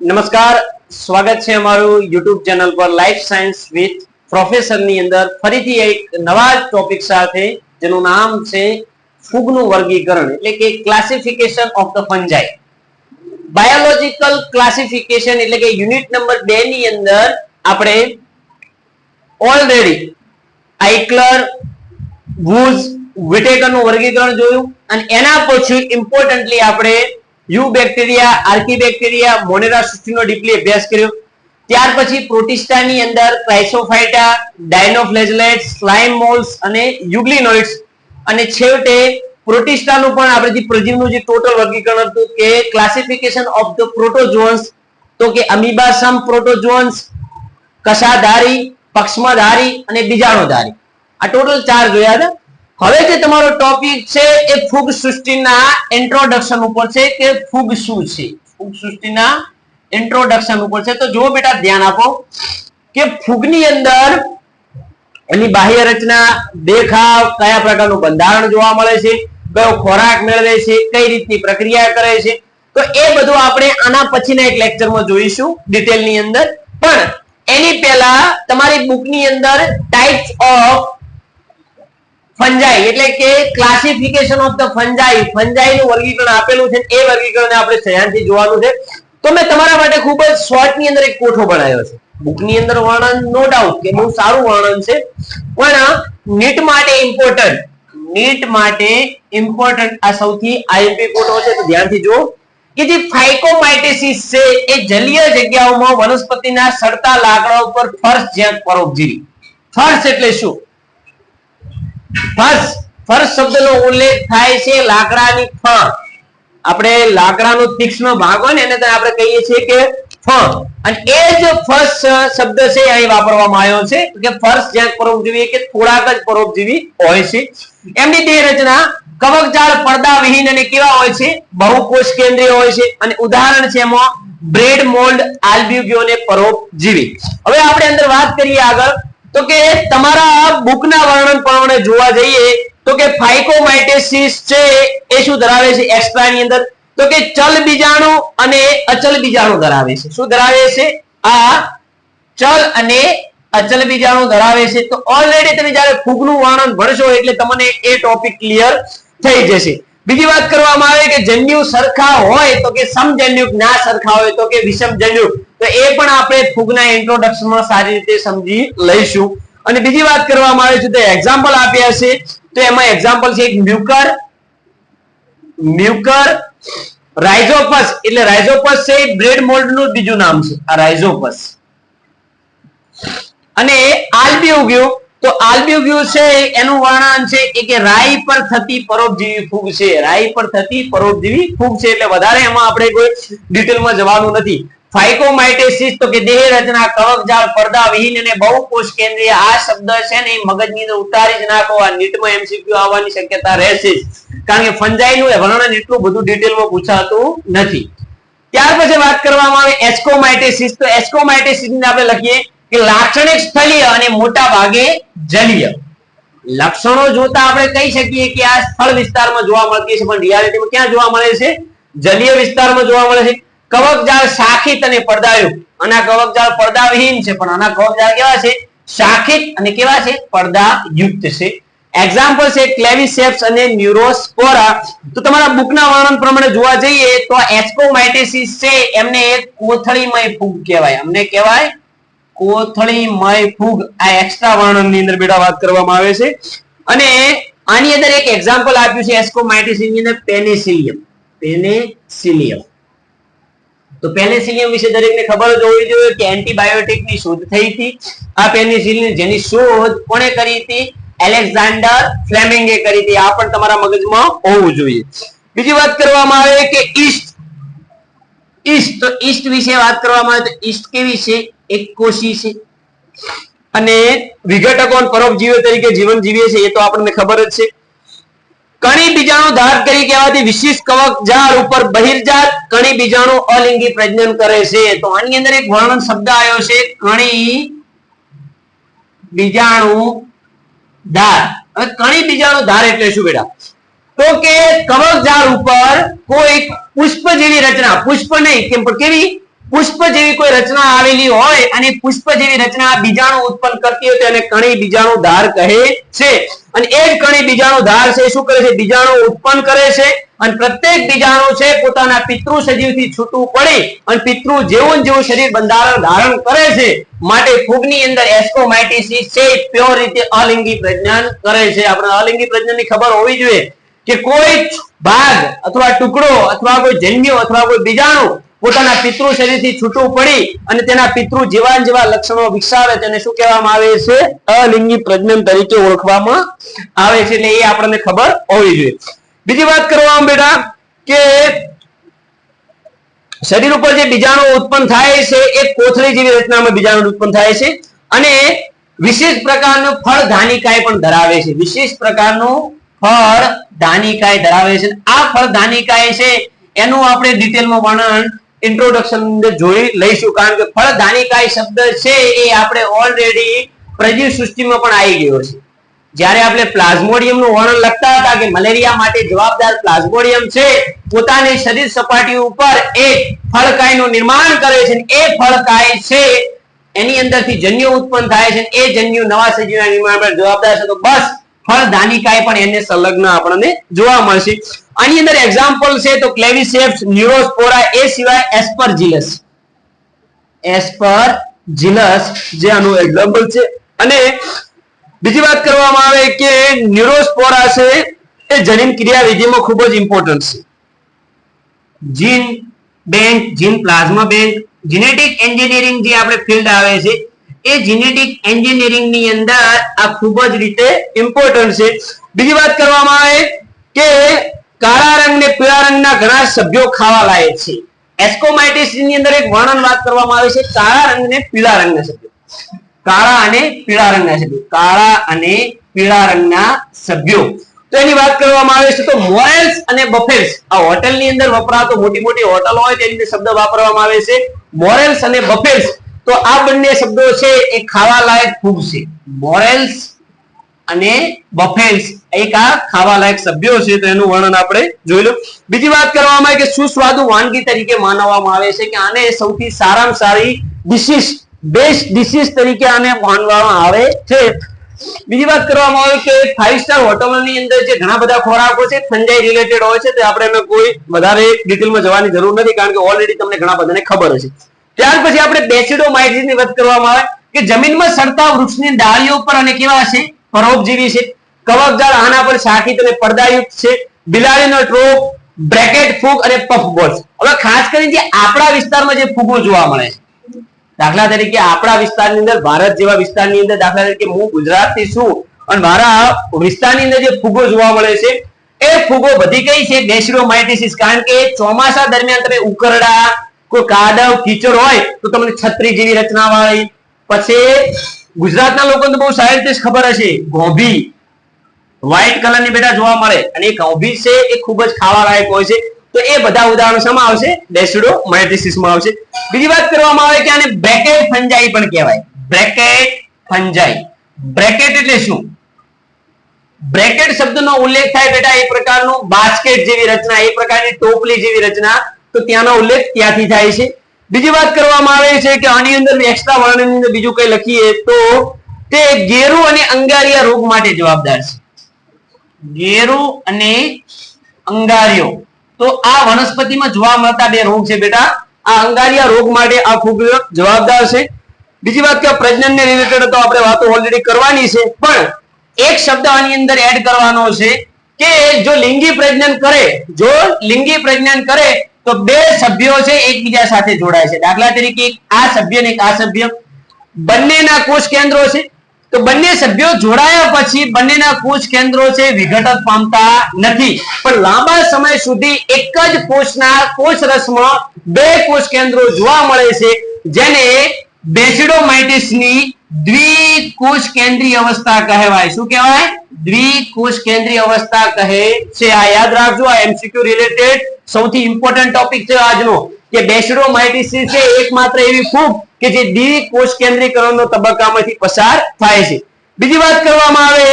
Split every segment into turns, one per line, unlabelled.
નમસ્કાર, સ્વાગત છે અમારું યુટ્યુબ ચેનલ પર લાઈફ સાયન્સ વિથ પ્રોફેસર ની અંદર ફરીથી એક નવા ટોપિક સાથે જેનું નામ છે ફૂગનું વર્ગીકરણ એટલે કે classification of the fungi. Biological classification એટલે કે યુનિટ નંબર 2 ની અંદર આપણે ઓલરેડી આઇકલર, વુઝ, વિટેકર નું વર્ગીકરણ જોયું અને એના પછી ઇમ્પોર્ટન્ટલી આપણે યુ બેક્ટેરિયા, આર્કીબેક્ટેરિયા, મોનેરા સૃષ્ટિનો ડીપલી અભ્યાસ કર્યો. ત્યાર પછી પ્રોટિસ્ટા ની અંદર ક્રાઇસોફાઇટા, ડાયનોફ્લેજેલેટ્સ, સ્લાઇમ મોલ્સ અને યુગ્લિનોઇડ્સ અને છેવટે પ્રોટિસ્ટાનું પણ આપણે જે પ્રજીવનું જે ટોટલ વર્ગીકરણ હતું કે ક્લાસિફિકેશન ઓફ ધ પ્રોટોઝોઅન્સ, તો કે અમીબા સમ પ્રોટોઝોઅન્સ, કશાધારી, પક્ષમધારી અને બીજાણુધારી. આ ટોટલ 4 જોયા હતા. હવે જે તમારો ટોપિક છે એ ફૂગ સૃષ્ટિના ઇન્ટ્રોડક્શન ઉપર છે કે ફૂગ શું છે. ફૂગ સૃષ્ટિના ઇન્ટ્રોડક્શન ઉપર છે. તો જો બેટા ધ્યાન આપો કે ફૂગની અંદર એની બાહ્ય રચના, દેખાવ, કયા પ્રકારનું બંધારણ જોવા મળે છે, કયો ખોરાક મેળવે છે, કઈ રીતની પ્રક્રિયા કરે છે, તો એ બધું આપણે આના પછીના એક લેક્ચરમાં જોઈશું ડિટેલની અંદર. પણ એની પહેલા તમારી બુકની અંદર ટાઇપ્સ ઓફ ફંજાઈ એટલે કે ક્લાસિફિકેશન ઓફ ધ ફંજાઈ, ફંજાઈ નું વર્ગીકરણ આપેલું છે. એ વર્ગીકરણને આપણે ધ્યાનથી જોવાનું છે. તો મેં તમારા માટે ખૂબ જ શોર્ટ ની અંદર એક કોઠો બનાવ્યો છે. બુકની અંદર વર્ણન નો ડાઉટ કે બહુ સારું વર્ણન છે, પણ નીટ માટે ઇમ્પોર્ટન્ટ આ સૌથી આઈએમપી કોઠો છે. તો ધ્યાનથી જો કે જે ફાઇકોમાઇટેસિસ છે એ જલીય જગ્યાઓમાં વનસ્પતિના સડતા લાકડા ઉપર ફર્સ્ટ પરોપજીવી. ફર્સ્ટ એટલે શું? ફર્સ્ટ શબ્દનો ઉલ્લેખ થાય છે લાકડાની ફળ. આપણે લાકડાનો તીક્ષ્ણ ભાગ હોય ને એને આપણે કહીએ છીએ કે ફળ, અને એ જ ફર્સ્ટ શબ્દ છે અહીં વાપરવામાં આવ્યો છે કે ફર્સ્ટ જ્યાં પરોપજીવી કે થોડાક જ પરોપજીવી હોય છે. એમની દેહ રચના કવકજાળ પડદા વિહીન અને કેવા હોય છે? બહુકોષ કેન્દ્રીય હોય છે. અને ઉદાહરણ છે એમાં બ્રેડ, મોલ્ડ, આલ્બ્યુગ્યો અને પરોપજીવી. હવે આપણે અંદર વાત કરીએ આગળ તો કે તમારા બુકના વર્ણન પ્રમાણે જોવા જઈએ તો કે ફાઇકોમાઇટેસિસ છે એ શું ધરાવે છે એક્સ્ટ્રા ની અંદર? તો કે ચલ બીજાણુ અને અચલ બીજાણુ ધરાવે છે. શું ધરાવે છે? આ ચલ અને અચલ બીજાણુ ધરાવે છે. તો ઓલરેડી તમે જ્યારે ફૂગનું વર્ણન ભણશો એટલે તમને એ ટોપિક ક્લિયર થઈ જશે. બીજી વાત કરવામાં આવે કે જન્યુ સરખા હોય તો કે સમજન્યુક, ના સરખા હોય તો કે વિષમજન્યુક. તો એ પણ આપણે ફૂગના ઇન્ટ્રોડક્શનમાં સારી રીતે સમજી લઈશું. અને બીજી વાત કરવામાં આવે છે તો એક્ઝામ્પલ આપ્યા છે. તો એમાં એક્ઝામ્પલ છે એક મ્યુકર, રાઇઝોપસ એટલે રાઇઝોપસ છે બ્રેડ મોલ્ડ નું બીજું નામ છે આ રાઇઝોપસ. અને આલ્બ્યુગ્યો, તો આલ્બ્યુગ્યો છે એનું વર્ણન છે કે રાઈ પર થતી પરોપજીવી ફૂગ છે. રાઈ પર થતી પરોપજીવી ફૂગ છે એટલે વધારે એમાં આપણે કોઈ ડિટેલમાં જવાનું નથી. ફાઇકોમાઇટેસિસ તો કે દેહ રચના કવકજાળ પડદા વિહીન અને બહુકોષ કેન્દ્રીય. આ શબ્દ છે ને મગજની અંદર ઉતારી જ નાખો. આ નીટમાં એમસીક્યુ આવવાની શક્યતા રહેશે કારણ કે ફંજાઈનું વર્ણન એટલું બધું ડિટેલમાં પૂછાતું નથી. ત્યાર પછી વાત કરવામાં આવે એસ્કોમાઇટેસિસ. તો એસ્કોમાઇટેસિસ ને આપણે લખીએ કે લાક્ષણિક સ્થળીય અને મોટા ભાગે જલીય. લક્ષણો જોતા આપણે કહી શકીએ કે આ સ્થળ વિસ્તારમાં જોવા મળતી છે, પણ રિયાલિટીમાં ક્યાં જોવા મળે છે? જલીય વિસ્તારમાં જોવા મળે છે. કવકજાળ શાખિત અને પડદાયુક્ત. આના કવકજાળ પડદાવિહીન છે, પણ આના કવકજાળ કેવા છે? શાખિત અને કેવા છે? પડદાયુક્ત છે. એક્ઝામ્પલ છે ક્લેવિસેપ્સ અને ન્યુરોસ્પોરા. તો તમારા બુકના વર્ણન પ્રમાણે જોવા જઈએ તો એસ્કોમાઇટેસિસ છે એમને એક કોથળીમય ફૂગ કહેવાય. અમને કહેવાય કોથળીમય ફૂગ. આ એક્સ્ટ્રા વર્ણનની અંદર બેટા વાત કરવામાં આવે છે. અને આની અંદર એક એક્ઝામ્પલ આપ્યું છે એસ્કોમાઇટેસિસ ની અંદર પેનિસિલિયમ. તો પેનિસિલિયમ વિશે દરેકને ખબર જ હોવી જોઈએ કે એન્ટીબાયોટિકની શોધ થઈ હતી. આ પેનિસિલિયમ જેની શોધ કોણે કરી હતી? એલેક્ઝાન્ડર ફ્લેમિંગે કરી હતી. આ પણ તમારા મગજમાં હોવું જોઈએ. બીજી વાત કરવામાં આવે કે ઈસ્ટ. તો ઈસ્ટ વિશે વાત કરવામાં આવે તો ઈસ્ટ કેવી છે? એક કોષી છે અને વિઘટકો અને પરોપજીવીઓ તરીકે જીવન જીવે છે. એ તો આપણને ખબર જ છે. કણી બીજાણુ ધાર કરી કહેવાતી વિશિષ્ટ કવકજાળ ઉપર બહિર્જાત કણી બીજાણુ અલિંગી પ્રજનન કરે છે. તો આની અંદર એક વર્ણન શબ્દ આવ્યો છે કણી બીજાણુ ધાર. હવે કણી બીજાણુ ધાર એટલે શું બેટા? તો કે કવકજાળ ઉપર કોઈ પુષ્પ જેવી રચના, પુષ્પ નહીં કેમ પણ કેવી પુષ્પ જેવી કોઈ રચના આવેલી હોય અને પુષ્પ જેવી રચના બીજાણુ ઉત્પન્ન કરતી હોય તેને કણી બીજાણુ ધાર કહે છે અને એ જ કણી બીજાણુ ધાર છે શું કરે છે બીજાણુ ઉત્પન્ન કરે છે અને પ્રત્યેક બીજાણુ છે પોતાના પિતૃ સજીવથી છૂટું પડી અને પિતૃ જેવું જેવું શરીર બંધારણ ધારણ કરે છે માટે ફૂગની અંદર એસ્કોમાઇટીસિસ છે પ્યોર રીતે અલિંગી પ્રજનન કરે છે આપણે અલિંગી પ્રજનનની ખબર હોવી જોઈએ કે કોઈ ભાગ અથવા ટુકડો અથવા કોઈ જન્યુ અથવા કોઈ બીજાણુ પોતાના પિતૃ શરીરથી છૂટું પડી અને તેના પિતૃ જીવાન જેવા લક્ષણો વિકસાવે તેને શું કહેવામાં આવે છે અલિંગી પ્રજનન તરીકે ઓળખવામાં આવે છે એટલે એ આપણને ખબર હોવી જોઈએ બીજી વાત કરવામાં બેટા કે શરીર ઉપર જે બીજાણુ ઉત્પન્ન થાય છે એ કોથળી જેવી રચનામાં બીજાણુ ઉત્પન્ન થાય છે અને વિશેષ પ્રકારનું ફળ ધાનિકાય પણ ધરાવે છે વિશેષ પ્રકારનું ફળ ધાનિકાય ધરાવે છે આ ફળ ધાનિકાય છે એનું આપણે ડિટેલમાં વર્ણન ઇન્ટ્રોડક્શન અંદર જોઈ લઈશું કારણ કે ફળ ધાનિકાય શબ્દ છે એ આપણે ઓલરેડી પ્રજીવ સૃષ્ટિમાં પણ આવી ગયો છે જ્યારે આપણે પ્લાઝ્મોડિયમનું વર્ણન લખતા હતા કે મલેરિયા માટે જવાબદાર પ્લાઝ્મોડિયમ છે પોતાની શરીર સપાટી ઉપર એક ફળકાયનું નિર્માણ કરે છે એ ફળકાય છે એની અંદરથી જન્યુ ઉત્પન્ન થાય છે એ જન્યુ નવા સજીવના નિર્માણ માટે જવાબદાર છે તો બસ ફળ ધાનિકાય પણ એને સંલગ્ન આપણને જોવા મળશે આની અંદર એક્ઝામ્પલ છે તો ક્લેવિસેપ્સ ન્યુરોસ્પોરા એ સિવાય એસ્પરજીલસ જે આનું એક્ઝામ્પલ છે અને બીજી વાત કરવામાં આવે કે ન્યુરોસ્પોરા છે એ જનીન ક્રિયાવિધિમાં ખૂબ જ ઇમ્પોર્ટન્ટ છે જીન બેંક જીન પ્લાઝમા બેંક જીનેટિક એન્જિનિયરિંગ જે આપણે ફિલ્ડ આવે છે એ જીનેટિક એન્જિનિયરિંગ ની અંદર આ ખૂબ જ રીતે ઇમ્પોર્ટન્ટ છે બીજી વાત કરવામાં આવે કે કાળા રંગ ને પીળા રંગના ઘણા સભ્યો ખાવા લાયક છે એસ્કોમાઇટીસ ની અંદર એક વર્ણન વાત કરવામાં આવે છે કાળા રંગ ને પીળા રંગના સભ્યો કાળા અને પીળા રંગના સભ્યો કાળા અને પીળા રંગના સભ્યો તો એની વાત કરવામાં આવે છે તો મોરેલ્સ અને બફેલ્સ આ હોટેલ ની અંદર વપરાતો મોટી મોટી હોટલ હોય તેની અંદર શબ્દ વાપરવામાં આવે છે મોરેલ્સ અને બફેલ્સ તો આ બંને શબ્દો છે એ ખાવા લાયક ફૂગ છે મોરેલ્સ અને બફેલ્સ એક આ ખાવા લાયક સભ્યો છે તો એનું વર્ણન આપણે જોઈ લો બીજી વાત કરવામાં આવે કે સુસ્વાદુ વાનગી તરીકે માનવામાં આવે છે કે આને સૌથી સારામાં સારી ડિશિસ બેસ્ટ ડિશિસ તરીકે આને માનવામાં આવે છે બીજી વાત કરવામાં આવે કે 5 સ્ટાર હોટલની અંદર જે ઘણા બધા ખોરાકો છે ફંજાઈ રિલેટેડ હોય છે તે આપણે એમાં કોઈ વધારે ડિટેલમાં જવાની જરૂર નથી કારણ કે ઓલરેડી તમને ઘણા બધાને ખબર હશે ત્યાર પછી આપણે બેસિડોમાઇટ્સ ની વાત કરવામાં આવે કે જમીનમાં સડતા વૃક્ષની ડાળીઓ પર અને કેવા છે પરોપજીવી છે કવકજાળ આના પર શાખિત અને પડદાયુક્ત છે બિલાડીનો ટ્રોપ બ્રેકેટ ફૂગ અને પફ બોલ્સ હવે ખાસ કરીને જે આપણા વિસ્તારમાં જે ફૂગો જોવા મળે છે દાખલા તરીકે આપણા વિસ્તારની અંદર ભારત જેવા વિસ્તારની અંદર દાખલા તરીકે હું ગુજરાતથી છું અને મારા વિસ્તારની અંદર જે ફૂગો જોવા મળે છે એ ફૂગો બધી કઈ છે બેસિડોમાઇટિસ કારણ કે ચોમાસા દરમિયાન તમે ઉકરડા કોઈ કાદવ કીચડ હોય તો તમને છત્રી જેવી રચના વાળી પછી ગુજરાતના લોકોને બહુ સારી રીતે ખબર હશે ગોભી વ્હાઈટ કલરની બેટા જોવા મળે અને એ ગોભી છે એ ખૂબ જ ખાવા લાયક હોય છે તો એ બધા ઉદાહરણો શેમાં આવશે બેસિડોમાઇટિસ માં આવશે બીજી વાત કરવામાં આવે કે આને બ્રેકેટ ફંજાઈ પણ કહેવાય બ્રેકેટ ફંજાઈ બ્રેકેટ એટલે શું બ્રેકેટ શબ્દનો ઉલ્લેખ થાય બેટા એ પ્રકારનું બાસ્કેટ જેવી રચના એ પ્રકારની ટોપલી જેવી રચના તો ત્યાંનો ઉલ્લેખ ત્યાંથી થાય છે બીજી વાત કરવામાં આવે છે કે આની અંદર એક્સ્ટ્રા વર્ણનની અંદર બીજું કઈ લખીએ તો તે ગેરુ અને અંગારિયા રોગ માટે જવાબદાર છે ગેરુ અને અંગારિયો તો આ વનસ્પતિમાં જોવા મળતા બે રોગ છે બેટા આ અંગારિયા રોગ માટે આ ખૂબ જવાબદાર છે બીજી વાત કે પ્રજનનને રિલેટેડ તો આપણે વાતો ઓલરેડી કરવાની છે પણ એક શબ્દ આની અંદર એડ કરવાનો છે કે જો લિંગી પ્રજનન કરે તો બે સભ્યો છે એકબીજા સાથે જોડાય છે દાખલા તરીકે આ સભ્ય ને આ સભ્ય બંનેના કોષ કેન્દ્રો છે તો બંને સભ્યો જોડાયા પછી બંનેના કોષ કેન્દ્રો છે વિઘટન પામતા નથી પણ લાંબા સમય સુધી એક જ કોષના કોષ રસમાં બે કોષ કેન્દ્રો જોવા મળે છે જેને બેસિડોમાઇટિસ ની દ્વિકોષ કેન્દ્રીય અવસ્થા કહેવાય શું કહેવાય દ્વિકોષ કેન્દ્રીય અવસ્થા કહે છે આ યાદ રાખજો આ એમસીક્યુ રિલેટેડ સૌથી ઇમ્પોર્ટન્ટ ટોપિક છે આજનો કે બેસિડોમાઇટિસ છે એકમાત્ર એવી ફૂગ કે જે દ્વિકોષ કેન્દ્રીકરણનો તબક્કામાંથી પસાર થાય છે બીજી વાત કરવામાં આવે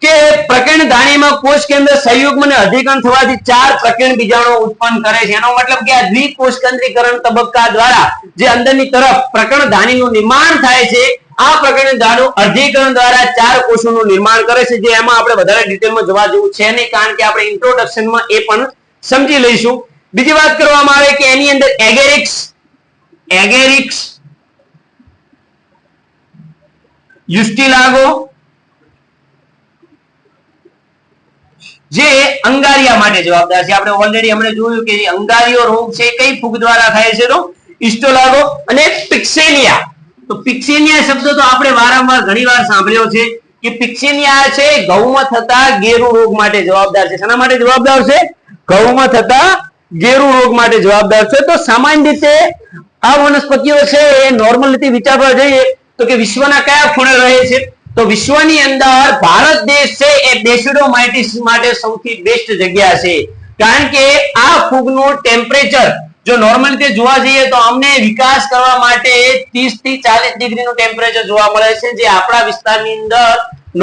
કે પ્રકીર્ણ ધાનીમાં કોષ કેન્દ્ર સંયુગ્મ અને અધિકરણ થવાથી 4 પ્રકીર્ણ બીજાણુ ઉત્પન્ન કરે છે. એનો મતલબ કે આ દ્વિકોષકેન્દ્રીકરણ તબક્કા દ્વારા જે અંદરની તરફ પ્રકીર્ણ ધાનીનું નિર્માણ થાય છે, આ પ્રકીર્ણ ધાનુ અધિકરણ દ્વારા 4 કોષોનું નિર્માણ કરે છે, જે એમાં આપણે વધારે ડિટેલમાં જવા જેવું છે નહીં, કારણ કે આપણે ઇન્ટ્રોડક્શનમાં એ પણ સમજી લઈશું. બીજી વાત કરવામાં આવે કે એની અંદર એગેરિક્સ યુસ્ટિલાગો જે અંગારિયા માટે જવાબદાર છે. આપણે ઓલરેડી હમણાં જોયું કે અંગારિયો રોગ છે કઈ ફૂગ દ્વારા થાય છે, તો ઇસ્ટોલાગો અને પિક્સેનિયા. તો પિક્સેનિયા શબ્દ તો આપણે વારંવાર ઘણીવાર સાંભળ્યો છે કે પિક્સેનિયા છે ઘઉંમાં થતા ગેરુ રોગ માટે જવાબદાર છે. શેના માટે જવાબદાર છે? ઘઉંમાં થતા ગેરુ રોગ માટે જવાબદાર છે. તો સામાન્ય રીતે આ વનસ્પતિઓ છે એ નોર્મલ રીતે વિચારવા જઈએ તો કે વિશ્વના કયા ખૂણે રહે છે, તો વિશ્વની અંદર ભારત દેશ છે એ બેસિડોમાઇટિસ માટે સૌથી બેસ્ટ જગ્યા છે, કારણ કે આ ફૂગનું ટેમ્પરેચર જો નોર્મલ રીતે જોવા જઈએ તો અમને વિકાસ કરવા માટે 30 થી 40 ડિગ્રીનું ટેમ્પરેચર જોવા મળે છે, જે આપણા વિસ્તારની અંદર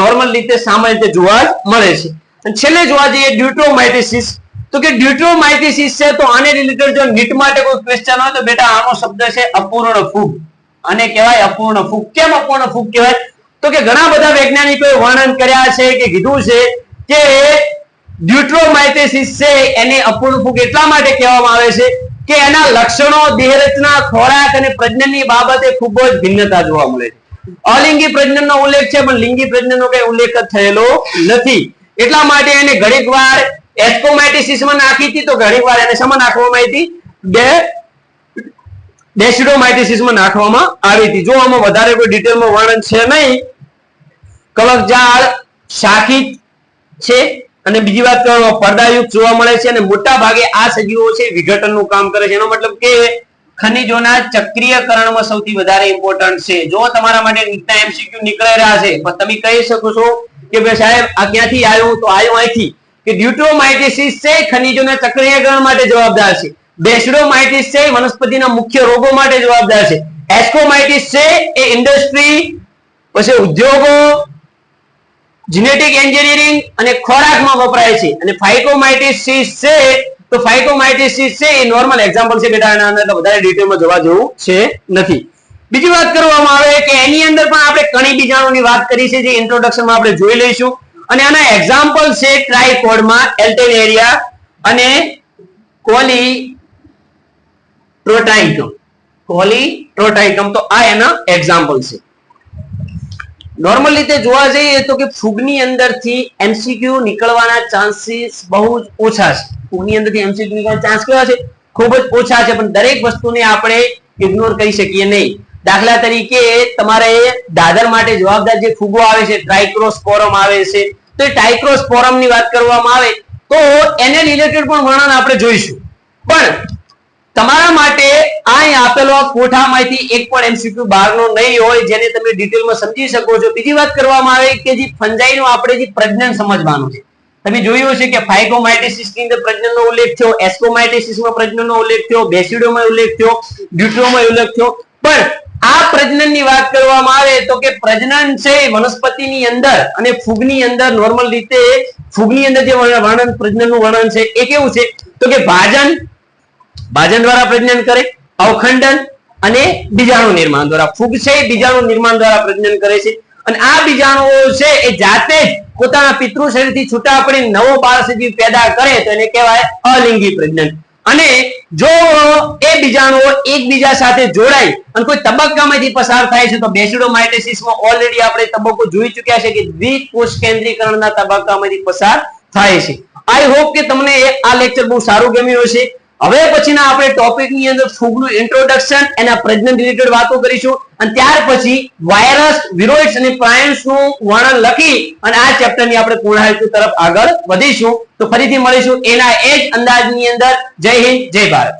નોર્મલ રીતે સામાન્ય રીતે જોવા મળે છે. અને છેલ્લે જોવા જઈએ ડ્યુટ્રોમાઇટિસિસ, તો કે ડ્યુટ્રોમાઇટિસિસ છે તો આને રિલેટેડ જો નીટ માટે કોઈ ક્વેશ્ચન હોય તો બેટા આનો શબ્દ છે અપૂર્ણ ફૂગ. આને કહેવાય અપૂર્ણ ફૂગ. કેમ અપૂર્ણ ફૂગ કહેવાય? તો કે ઘણા બધા વૈજ્ઞાનિકોએ વર્ણન કર્યા છે કે કીધું છે કે ડ્યુટ્રોમાઇટિસિસ છે એને અપૂર્ણ ફૂગ એટલા માટે કહેવામાં આવે છે કે એના લક્ષણો, દેહરચના, ખોરાક અને પ્રજનનની બાબતે ખૂબ જ ભિન્નતા જોવા મળે છે. અલિંગી પ્રજનનનો ઉલ્લેખ છે પણ લિંગી પ્રજનનનો કઈ ઉલ્લેખ થયેલો નથી, એટલા માટે એને ઘણીક વાર એસ્કોમાઇટિસિસમાં નાખી હતી, તો ઘણીક વાર એને શેમાં નાખવામાં આવી હતી? ડેસિડોમાઇટિસિસમાં નાખવામાં આવી હતી. જો આમાં વધારે કોઈ ડિટેલમાં વર્ણન છે નહીં. કવકજાળ શાખિત છે અને બીજી વાત કરવામાં પડદાયુક્ત જોવા મળે છે, અને મોટા ભાગે આ સજીવો છે વિઘટનનું કામ કરે છે. એનો મતલબ કે ખનિજોના ચક્રીયકરણમાં સૌથી વધારે ઇમ્પોર્ટન્ટ છે. જો તમારા માટે નીટના એમસીક્યુ નીકળી રહ્યા છે પણ તમે કહી શકો છો કે ભાઈ સાહેબ આ ક્યાંથી આવ્યું, તો આવ્યું અહીંથી કે ડ્યુટ્રોમાઇટિસિસ છે ખનિજોના ચક્રીયકરણ માટે જવાબદાર છે, બેસિડોમાઇટિસ છે વનસ્પતિના મુખ્ય રોગો માટે જવાબદાર છે, એસ્કોમાઇટિસ છે એ ઇન્ડસ્ટ્રી પછી ઉદ્યોગો, જીનેટિક એન્જિનિયરિંગ અને ખોરાકમાં વપરાય છે, અને ફાઇટોમાઇટિસિસ છે તો ફાઇટોમાઇટિસિસ છે એ નોર્મલ એક્ઝામ્પલ છે બેટા, આના અંદર વધારે ડિટેલમાં જવા જેવું છે નથી. બીજી વાત કરવામાં આવે કે એની અંદર પણ આપણે કણી બીજાણુની વાત કરી છે, જે ઇન્ટ્રોડક્શનમાં આપણે જોઈ લઈશું, અને આના એક્ઝામ્પલ છે ટ્રાઇકોડમાં એલ્ટેનેરિયા અને કોલીટ્રોટાઇકમ. તો આ એના એક્ઝામ્પલ છે. નોર્મલ રીતે જોવા જઈએ તો કે ફૂગની અંદરથી એમસીક્યુ નીકળવાના ચાન્સીસ બહુ જ ઓછા છે. ફૂગની અંદરથી એમસીક્યુ નીકળવાના ચાન્સ કેવા છે? ખૂબ જ ઓછા છે, પણ દરેક વસ્તુને આપણે ઇગ્નોર કરી શકીએ નહીં. દાખલા તરીકે તમારે દાદર માટે જવાબદાર જે ફૂગો આવે છે, ટ્રાઇક્રોસ્પોરમ આવે છે, તો એ ટ્રાઇક્રોસ્પોરમની વાત કરવામાં આવે તો એને રિલેટેડ પણ વર્ણન આપણે જોઈશું. પણ તમારા માટે અહીં આપેલો કોઠામાંથી એક પણ એમસીક્યુ બહારનો નહીં હોય, જેને તમે ડિટેલમાં સમજી શકો છો. બીજી વાત કરવામાં આવે કે જે ફંજાઈનો આપણે જે પ્રજનન સમજવાનું છે. તમે જોયું હશે કે ફાઇકોમાઇટિસિસની અંદર પ્રજનનનો ઉલ્લેખ થયો, એસ્કોમાઇટિસિસમાં પ્રજનનનો ઉલ્લેખ થયો, બેસિડોમાં ઉલ્લેખ થયો, ડ્યુટ્રોમાં ઉલ્લેખ થયો. પણ આ પ્રજનનની વાત કરવામાં આવે તો કે પ્રજનન છે વનસ્પતિની અંદર અને ફૂગની અંદર નોર્મલ રીતે ફૂગની અંદર જે વર્ણન પ્રજનનનું વર્ણન છે એ કેવું છે? તો કે ભાજન દ્વારા પ્રજનન કરે, અવખંડન અને બીજાણુ નિર્માણ દ્વારા. ફૂગ છે બીજાણુ નિર્માણ દ્વારા પ્રજનન કરે છે, અને આ બીજાણુઓ છે એ જાતે જ પોતાના પિતૃ શરીરથી છૂટા પડી નવો બાળ સજીવ પેદા કરે તો એને કહેવાય અલિંગી પ્રજનન. અને જો એ બીજાણુઓ એકબીજા સાથે જોડાય અને કોઈ તબક્કામાંથી પસાર થાય છે, તો બેસિડોમાઇટિસિસમાં ઓલરેડી આપણે તબક્કો જોઈ ચૂક્યા છે કે દ્વિકોષ કેન્દ્રીકરણના તબક્કામાંથી પસાર થાય છે. આઈ હોપ કે તમને આ લેક્ચર બહુ સારું ગમ્યું હશે. હવે પછીના આપણે ટોપિકની અંદર ફૂગનું ઇન્ટ્રોડક્શન, એના પ્રજનન રિલેટેડ વાતો કરીશું, અને ત્યાર પછી વાયરસ, વિરોઇડ્સ અને પ્રાયન્સનું વર્ણન લખી અને આ ચેપ્ટરની આપણે પૂર્ણાહુતિ તરફ આગળ વધીશું. તો ફરીથી મળીશું એના એ જ અંદાજની અંદર. જય હિન્દ, જય ભારત.